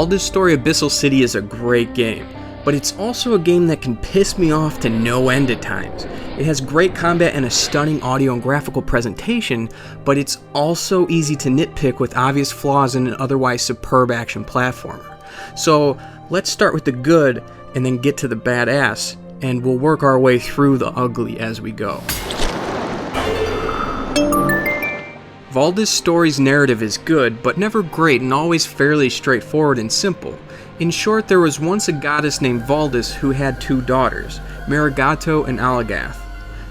Valdis Story Abyssal City is a great game, but it's also a game that can piss me off to no end at times. It has great combat and a stunning audio and graphical presentation, but it's also easy to nitpick with obvious flaws in an otherwise superb action platformer. So let's start with the good and then get to the badass, and we'll work our way through the ugly as we go. Valdis Story's narrative is good, but never great and always fairly straightforward and simple. In short, there was once a goddess named Valdis who had two daughters, Marigato and Alagath.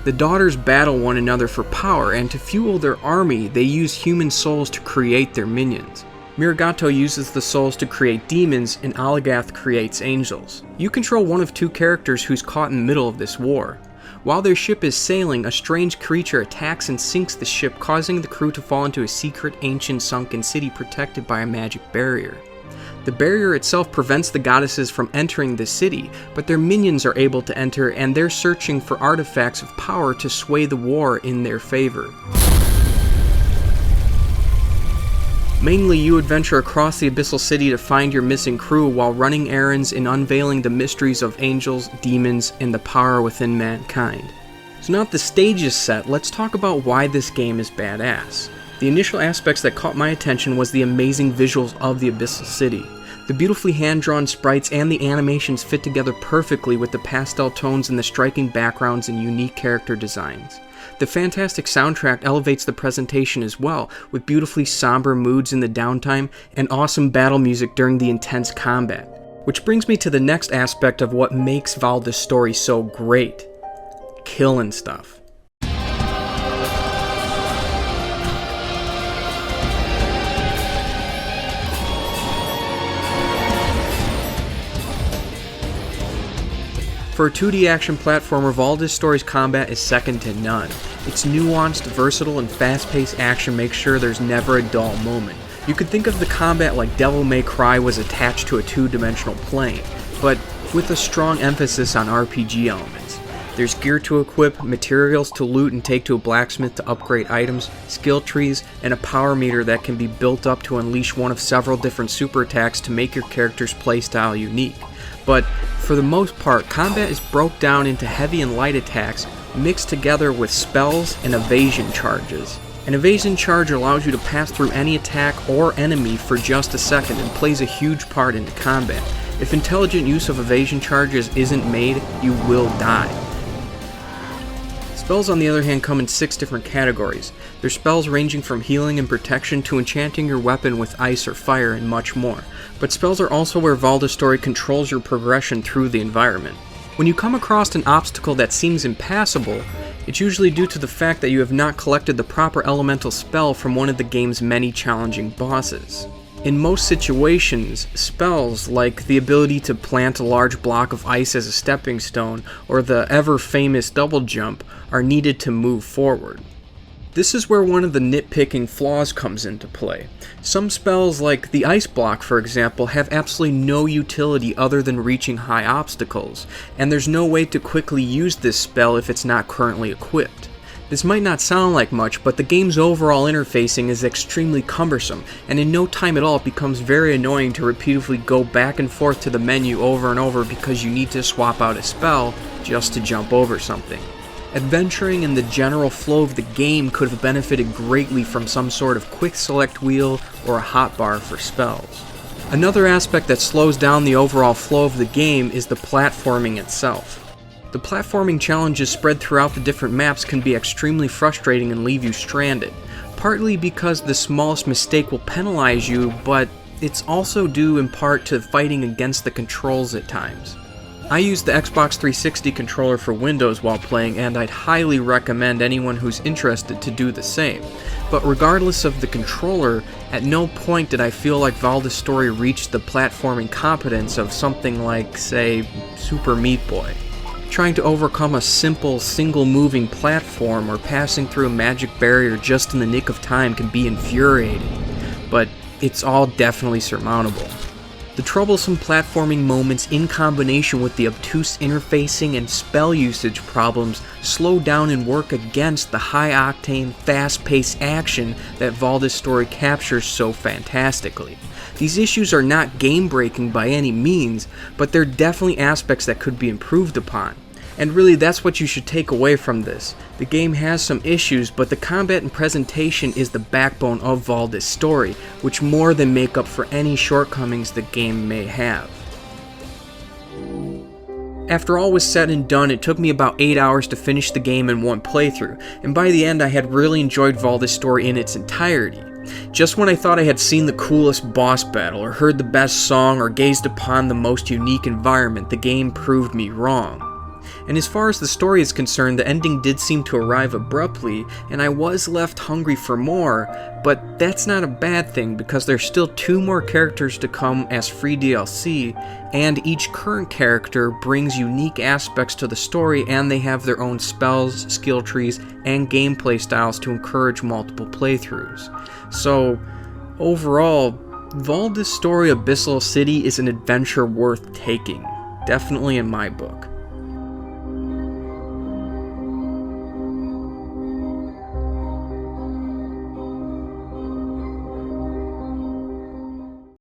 The daughters battle one another for power, and to fuel their army, they use human souls to create their minions. Marigato uses the souls to create demons, and Alagath creates angels. You control one of two characters who's caught in the middle of this war. While their ship is sailing, a strange creature attacks and sinks the ship, causing the crew to fall into a secret, ancient, sunken city protected by a magic barrier. The barrier itself prevents the goddesses from entering the city, but their minions are able to enter, and they're searching for artifacts of power to sway the war in their favor. Mainly, you adventure across the Abyssal City to find your missing crew while running errands and unveiling the mysteries of angels, demons, and the power within mankind. So now that the stage is set, let's talk about why this game is badass. The initial aspects that caught my attention was the amazing visuals of the Abyssal City. The beautifully hand-drawn sprites and the animations fit together perfectly with the pastel tones and the striking backgrounds and unique character designs. The fantastic soundtrack elevates the presentation as well, with beautifully somber moods in the downtime and awesome battle music during the intense combat. Which brings me to the next aspect of what makes Valdis Story so great: killing stuff. For a 2D action platformer, Valdis Story's combat is second to none. Its nuanced, versatile, and fast-paced action makes sure there's never a dull moment. You could think of the combat like Devil May Cry was attached to a two-dimensional plane, but with a strong emphasis on RPG elements. There's gear to equip, materials to loot and take to a blacksmith to upgrade items, skill trees, and a power meter that can be built up to unleash one of several different super attacks to make your character's playstyle unique. But for the most part, combat is broke down into heavy and light attacks mixed together with spells and evasion charges. An evasion charge allows you to pass through any attack or enemy for just a second and plays a huge part into combat. If intelligent use of evasion charges isn't made, you will die. Spells, on the other hand, come in 6 different categories. There's spells ranging from healing and protection to enchanting your weapon with ice or fire and much more. But spells are also where Valdis Story controls your progression through the environment. When you come across an obstacle that seems impassable, it's usually due to the fact that you have not collected the proper elemental spell from one of the game's many challenging bosses. In most situations, spells like the ability to plant a large block of ice as a stepping stone or the ever-famous double jump are needed to move forward. This is where one of the nitpicking flaws comes into play. Some spells like the ice block, for example, have absolutely no utility other than reaching high obstacles, and there's no way to quickly use this spell if it's not currently equipped. This might not sound like much, but the game's overall interfacing is extremely cumbersome, and in no time at all it becomes very annoying to repeatedly go back and forth to the menu over and over because you need to swap out a spell just to jump over something. Adventuring and the general flow of the game could have benefited greatly from some sort of quick select wheel or a hotbar for spells. Another aspect that slows down the overall flow of the game is the platforming itself. The platforming challenges spread throughout the different maps can be extremely frustrating and leave you stranded, partly because the smallest mistake will penalize you, but it's also due in part to fighting against the controls at times. I use the Xbox 360 controller for Windows while playing, and I'd highly recommend anyone who's interested to do the same. But regardless of the controller, at no point did I feel like Valdis Story reached the platforming competence of something like, say, Super Meat Boy. Trying to overcome a simple, single-moving platform or passing through a magic barrier just in the nick of time can be infuriating, but it's all definitely surmountable. The troublesome platforming moments in combination with the obtuse interfacing and spell usage problems slow down and work against the high-octane, fast-paced action that Valdis Story captures so fantastically. These issues are not game-breaking by any means, but they're definitely aspects that could be improved upon. And really, that's what you should take away from this. The game has some issues, but the combat and presentation is the backbone of Valdis Story, which more than make up for any shortcomings the game may have. After all was said and done, it took me about 8 hours to finish the game in one playthrough, and by the end I had really enjoyed Valdis Story in its entirety. Just when I thought I had seen the coolest boss battle, or heard the best song, or gazed upon the most unique environment, the game proved me wrong. And as far as the story is concerned, the ending did seem to arrive abruptly, and I was left hungry for more, but that's not a bad thing because there's still 2 more characters to come as free DLC, and each current character brings unique aspects to the story, and they have their own spells, skill trees, and gameplay styles to encourage multiple playthroughs. So, overall, Valdis Story Abyssal City is an adventure worth taking, definitely in my book.